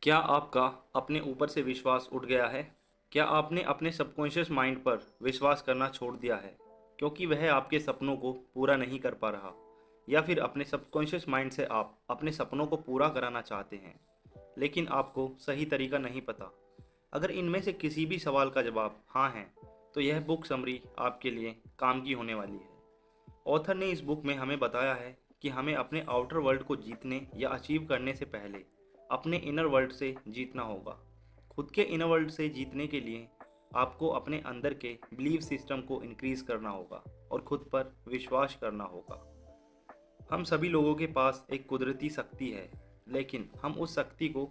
क्या आपका अपने ऊपर से विश्वास उठ गया है? क्या आपने अपने सबकॉन्शियस माइंड पर विश्वास करना छोड़ दिया है क्योंकि वह आपके सपनों को पूरा नहीं कर पा रहा? या फिर अपने सबकॉन्शियस माइंड से आप अपने सपनों को पूरा कराना चाहते हैं, लेकिन आपको सही तरीका नहीं पता? अगर इनमें से किसी भी सवाल का जवाब हाँ है, तो यह बुक समरी आपके लिए काम की होने वाली है। ऑथर ने इस बुक में हमें बताया है कि हमें अपने आउटर वर्ल्ड को जीतने या अचीव करने से पहले अपने इनर वर्ल्ड से जीतना होगा। खुद के इनर वर्ल्ड से जीतने के लिए आपको अपने अंदर के बिलीफ सिस्टम को इंक्रीज करना होगा और खुद पर विश्वास करना होगा। हम सभी लोगों के पास एक कुदरती शक्ति है, लेकिन हम उस शक्ति को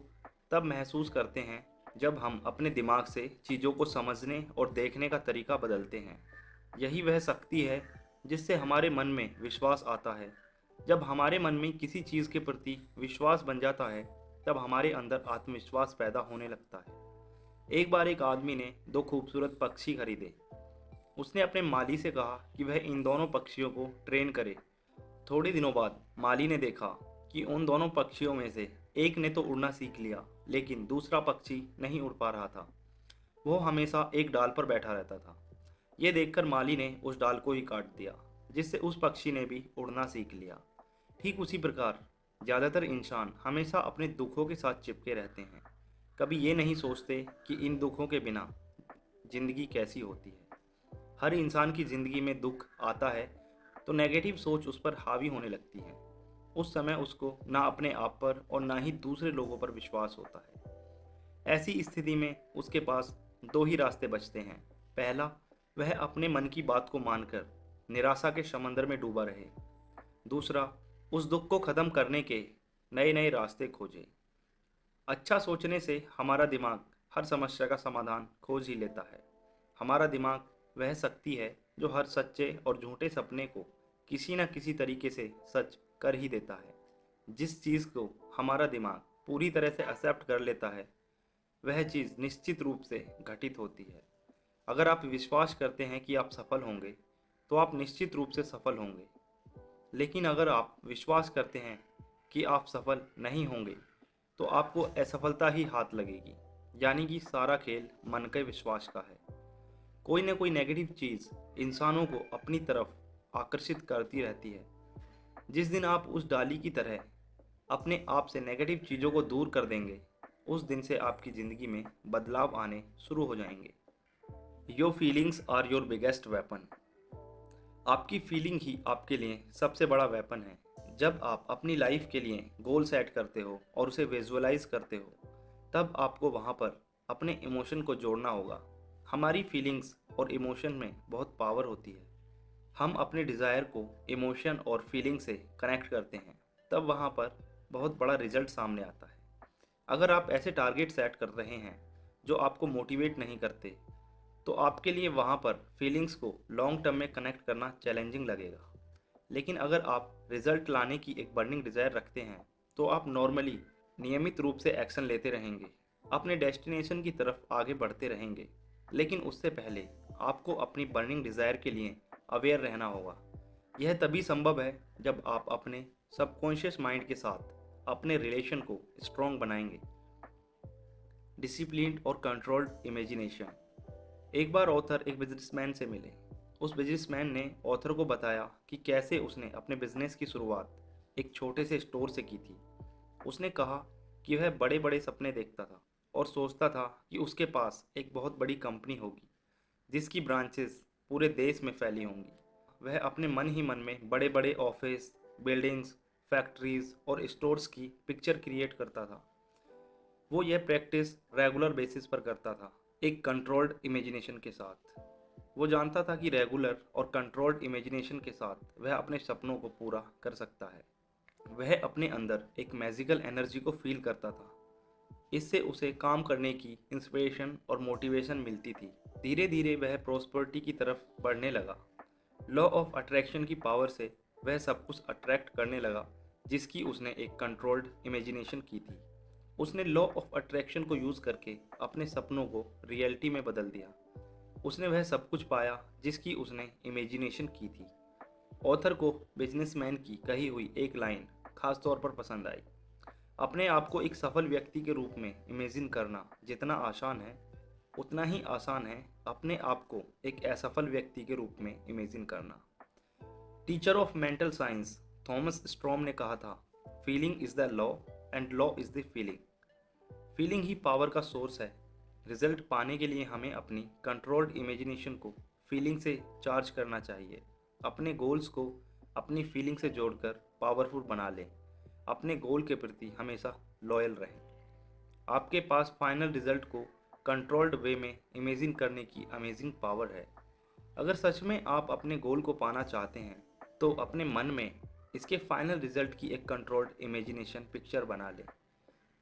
तब महसूस करते हैं जब हम अपने दिमाग से चीज़ों को समझने और देखने का तरीका बदलते हैं। यही वह शक्ति है जिससे हमारे मन में विश्वास आता है। जब हमारे मन में किसी चीज़ के प्रति विश्वास बन जाता है, तब हमारे अंदर आत्मविश्वास पैदा होने लगता है। एक बार एक आदमी ने दो खूबसूरत पक्षी खरीदे। उसने अपने माली से कहा कि वह इन दोनों पक्षियों को ट्रेन करे। थोड़े दिनों बाद माली ने देखा कि उन दोनों पक्षियों में से एक ने तो उड़ना सीख लिया, लेकिन दूसरा पक्षी नहीं उड़ पा रहा था। वो हमेशा एक डाल पर बैठा रहता था। ये देखकर माली ने उस डाल को ही काट दिया, जिससे उस पक्षी ने भी उड़ना सीख लिया। ठीक उसी प्रकार ज़्यादातर इंसान हमेशा अपने दुखों के साथ चिपके रहते हैं। कभी ये नहीं सोचते कि इन दुखों के बिना ज़िंदगी कैसी होती है। हर इंसान की ज़िंदगी में दुख आता है तो नेगेटिव सोच उस पर हावी होने लगती है। उस समय उसको ना अपने आप पर और ना ही दूसरे लोगों पर विश्वास होता है। ऐसी स्थिति में उसके पास दो ही रास्ते बचते हैं। पहला, वह अपने मन की बात को मानकर निराशा के समंदर में डूबा रहे। दूसरा, उस दुख को ख़त्म करने के नए नए रास्ते खोजे। अच्छा सोचने से हमारा दिमाग हर समस्या का समाधान खोज ही लेता है। हमारा दिमाग वह शक्ति है जो हर सच्चे और झूठे सपने को किसी न किसी तरीके से सच कर ही देता है। जिस चीज़ को हमारा दिमाग पूरी तरह से एक्सेप्ट कर लेता है, वह चीज़ निश्चित रूप से घटित होती है। अगर आप विश्वास करते हैं कि आप सफल होंगे, तो आप निश्चित रूप से सफल होंगे। लेकिन अगर आप विश्वास करते हैं कि आप सफल नहीं होंगे, तो आपको असफलता ही हाथ लगेगी। यानी कि सारा खेल मन के विश्वास का है। कोई ना कोई नेगेटिव चीज़ इंसानों को अपनी तरफ आकर्षित करती रहती है। जिस दिन आप उस डाली की तरह अपने आप से नेगेटिव चीज़ों को दूर कर देंगे, उस दिन से आपकी ज़िंदगी में बदलाव आने शुरू हो जाएंगे। Your feelings are your biggest weapon. आपकी फीलिंग ही आपके लिए सबसे बड़ा वेपन है। जब आप अपनी लाइफ के लिए गोल सेट करते हो और उसे विजुअलाइज करते हो, तब आपको वहाँ पर अपने इमोशन को जोड़ना होगा। हमारी फीलिंग्स और इमोशन में बहुत पावर होती है। हम अपने डिज़ायर को इमोशन और फीलिंग से कनेक्ट करते हैं, तब वहाँ पर बहुत बड़ा रिजल्ट सामने आता है। अगर आप ऐसे टारगेट सेट कर रहे हैं जो आपको मोटिवेट नहीं करते, तो आपके लिए वहाँ पर फीलिंग्स को लॉन्ग टर्म में कनेक्ट करना चैलेंजिंग लगेगा। लेकिन अगर आप रिजल्ट लाने की एक बर्निंग डिज़ायर रखते हैं, तो आप नॉर्मली नियमित रूप से एक्शन लेते रहेंगे, अपने डेस्टिनेशन की तरफ आगे बढ़ते रहेंगे। लेकिन उससे पहले आपको अपनी बर्निंग डिज़ायर के लिए अवेयर रहना होगा। यह तभी संभव है जब आप अपने सबकॉन्शियस माइंड के साथ अपने रिलेशन को स्ट्रॉन्ग बनाएंगे। डिसिप्लिन्ड और कंट्रोल्ड इमेजिनेशन। एक बार ऑथर एक बिजनेसमैन से मिले। उस बिजनेसमैन ने ऑथर को बताया कि कैसे उसने अपने बिजनेस की शुरुआत एक छोटे से स्टोर से की थी। उसने कहा कि वह बड़े बड़े सपने देखता था और सोचता था कि उसके पास एक बहुत बड़ी कंपनी होगी जिसकी ब्रांचेस पूरे देश में फैली होंगी। वह अपने मन ही मन में बड़े बड़े ऑफिस, बिल्डिंग्स, फैक्ट्रीज और स्टोर्स की पिक्चर क्रिएट करता था। वो यह प्रैक्टिस रेगुलर बेसिस पर करता था, एक कंट्रोल्ड इमेजिनेशन के साथ। वो जानता था कि रेगुलर और कंट्रोल्ड इमेजिनेशन के साथ वह अपने सपनों को पूरा कर सकता है। वह अपने अंदर एक मैजिकल एनर्जी को फील करता था। इससे उसे काम करने की इंस्पिरेशन और मोटिवेशन मिलती थी। धीरे धीरे वह प्रोस्पेरिटी की तरफ बढ़ने लगा। लॉ ऑफ अट्रैक्शन की पावर से वह सब कुछ अट्रैक्ट करने लगा जिसकी उसने एक कंट्रोल्ड इमेजिनेशन की थी। उसने लॉ ऑफ अट्रैक्शन को यूज़ करके अपने सपनों को रियलिटी में बदल दिया। उसने वह सब कुछ पाया जिसकी उसने इमेजिनेशन की थी। ऑथर को बिजनेसमैन की कही हुई एक लाइन खास तौर पर पसंद आई। अपने आप को एक सफल व्यक्ति के रूप में इमेजिन करना जितना आसान है, उतना ही आसान है अपने आप को एक असफल व्यक्ति के रूप में इमेजिन करना। Teacher of mental science Thomas storm ने कहा था, feeling is the law and law is the feeling. Feeling he power का सोर्स है। रिजल्ट पाने के लिए हमें अपनी कंट्रोल्ड इमेजिनेशन को फीलिंग से चार्ज करना चाहिए। अपने गोल्स को अपनी फीलिंग से जोड़कर पावरफुल बना लें। अपने गोल के प्रति हमेशा लॉयल रहें। आपके पास फाइनल रिजल्ट को कंट्रोल्ड वे में इमेजिन करने की अमेजिंग पावर है। अगर सच में आप अपने गोल को पाना चाहते हैं तो अपने मन में इसके फाइनल रिजल्ट की एक कंट्रोल्ड इमेजिनेशन पिक्चर बना लें,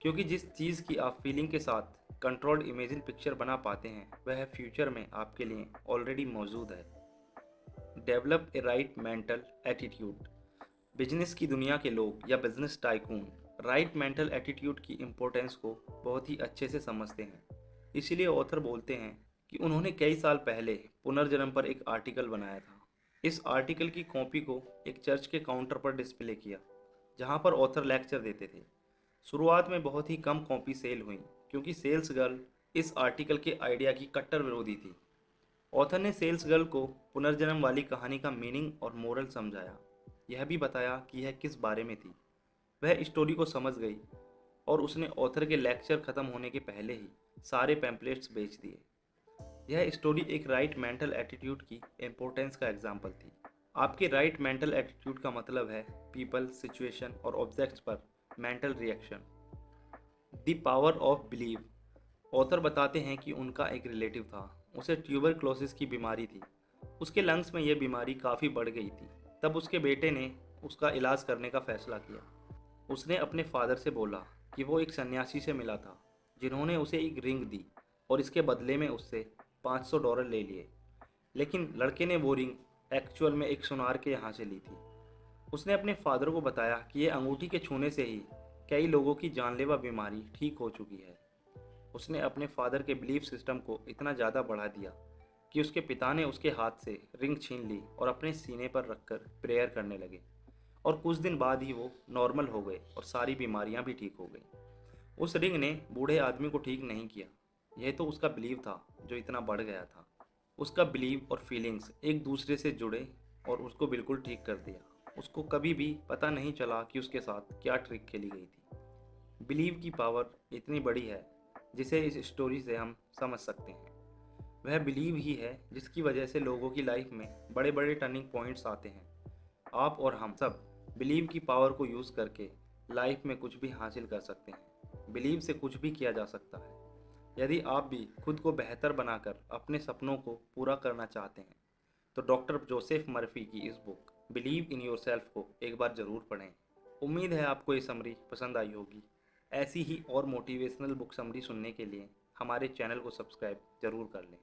क्योंकि जिस चीज़ की आप फीलिंग के साथ कंट्रोल्ड इमेजिन पिक्चर बना पाते हैं वह फ्यूचर में आपके लिए ऑलरेडी मौजूद है। Develop a right mental attitude. Business की दुनिया के लोग या business tycoon right mental attitude की इम्पोर्टेंस को बहुत ही अच्छे से समझते हैं। इसीलिए ऑथर बोलते हैं कि उन्होंने कई साल पहले पुनर्जन्म पर एक आर्टिकल बनाया था। इस आर्टिकल की कॉपी को एक चर्च के काउंटर पर डिस्प्ले किया, जहां पर ऑथर लेक्चर देते थे। शुरुआत में बहुत ही कम कॉपी सेल हुई, क्योंकि सेल्स गर्ल इस आर्टिकल के आइडिया की कट्टर विरोधी थी। ऑथर ने सेल्स गर्ल को पुनर्जन्म वाली कहानी का मीनिंग और मोरल समझाया। यह भी बताया कि यह किस बारे में थी। वह स्टोरी को समझ गई और उसने ऑथर के लेक्चर ख़त्म होने के पहले ही सारे पैम्पलेट्स बेच दिए। यह स्टोरी एक राइट मेंटल एटीट्यूड की इम्पोर्टेंस का एग्जाम्पल थी। आपके राइट मेंटल एटीट्यूड का मतलब है पीपल, सिचुएशन और ऑब्जेक्ट्स पर mental reaction. The power of believe. Author बताते हैं कि उनका एक रिलेटिव था, उसे ट्यूबरक्लोसिस की बीमारी थी। उसके लंग्स में यह बीमारी काफ़ी बढ़ गई थी। तब उसके बेटे ने उसका इलाज करने का फैसला किया। उसने अपने फादर से बोला कि वो एक सन्यासी से मिला था, जिन्होंने उसे एक रिंग दी और इसके बदले में उससे $500 ले लिए। लेकिन लड़के ने वो रिंग एक्चुअल में एक सुनार के यहाँ से ली थी। उसने अपने फादर को बताया कि ये अंगूठी के छूने से ही कई लोगों की जानलेवा बीमारी ठीक हो चुकी है। उसने अपने फादर के बिलीफ सिस्टम को इतना ज़्यादा बढ़ा दिया कि उसके पिता ने उसके हाथ से रिंग छीन ली और अपने सीने पर रखकर प्रेयर करने लगे, और कुछ दिन बाद ही वो नॉर्मल हो गए और सारी बीमारियां भी ठीक हो गई। उस रिंग ने बूढ़े आदमी को ठीक नहीं किया, यह तो उसका बिलीव था जो इतना बढ़ गया था। उसका बिलीव और फीलिंग्स एक दूसरे से जुड़े और उसको बिल्कुल ठीक कर दिया। उसको कभी भी पता नहीं चला कि उसके साथ क्या ट्रिक खेली गई थी। बिलीव की पावर इतनी बड़ी है जिसे इस स्टोरी से हम समझ सकते हैं। वह बिलीव ही है जिसकी वजह से लोगों की लाइफ में बड़े बड़े टर्निंग पॉइंट्स आते हैं। आप और हम सब बिलीव की पावर को यूज़ करके लाइफ में कुछ भी हासिल कर सकते हैं। बिलीव से कुछ भी किया जा सकता है। यदि आप भी खुद को बेहतर बनाकर अपने सपनों को पूरा करना चाहते हैं तो डॉक्टर जोसेफ मर्फी की इस बुक बिलीव इन योरसेल्फ को एक बार ज़रूर पढ़ें। उम्मीद है आपको ये समरी पसंद आई होगी। ऐसी ही और मोटिवेशनल बुक समरी सुनने के लिए हमारे चैनल को सब्सक्राइब ज़रूर कर लें।